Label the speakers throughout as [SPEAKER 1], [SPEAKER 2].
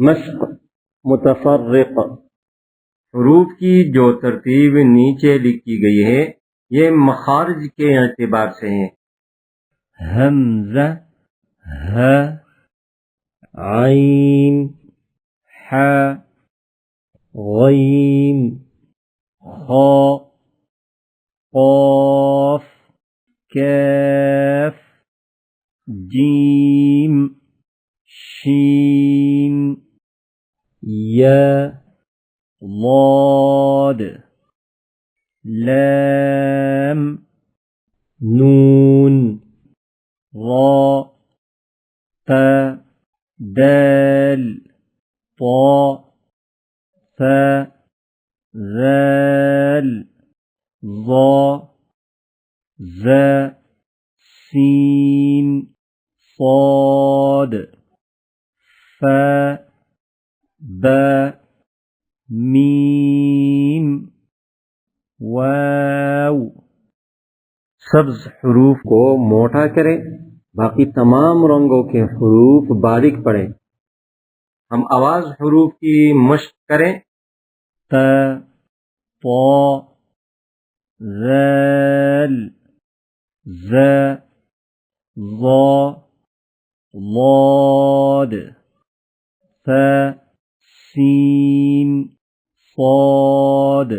[SPEAKER 1] مشق متفرق، حروف کی جو ترتیب نیچے لکھی گئی ہے یہ مخارج کے اعتبار سے ہے۔
[SPEAKER 2] حمزہ ہ، عین ح، غین خا، قاف کاف، جیم شین، یا ضاد، لام نون، را ت، دال طا، ث، ذال ظا، ز، سین صاد، ف، ب، میم، واو۔
[SPEAKER 1] سبز حروف کو موٹا کریں، باقی تمام رنگوں کے حروف باریک پڑھیں۔ ہم آواز حروف کی مشق کریں۔
[SPEAKER 2] ت، طا، ذال، ز، ظا، ضاد، ث، سین صاد،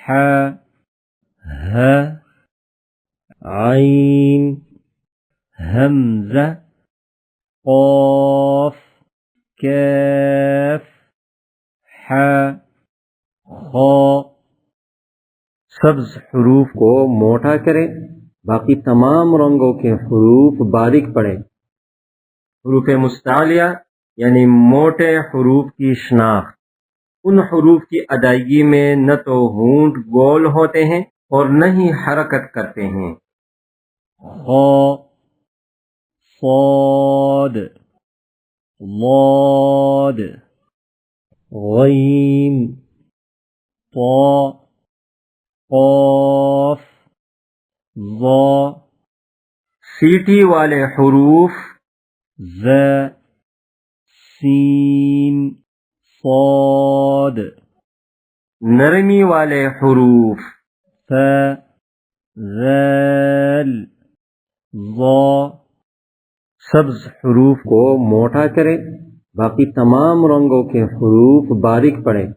[SPEAKER 2] ح، ہ، عین حمزہ، قاف کاف، ح، خا۔
[SPEAKER 1] سبز حروف کو موٹا کریں، باقی تمام رنگوں کے حروف باریک پڑھیں۔ حروف مستعلیہ یعنی موٹے حروف کی شناخت، ان حروف کی ادائیگی میں نہ تو ہونٹ گول ہوتے ہیں اور نہ ہی حرکت کرتے ہیں۔
[SPEAKER 2] خا، صاد، ضاد، غین طا، قاف، ظا،
[SPEAKER 1] سیٹی والے حروف
[SPEAKER 2] ز، سین صاد،
[SPEAKER 1] نرمی والے حروف
[SPEAKER 2] ث، ذال ظا۔
[SPEAKER 1] سبز حروف کو موٹا کریں، باقی تمام رنگوں کے حروف باریک پڑھیں۔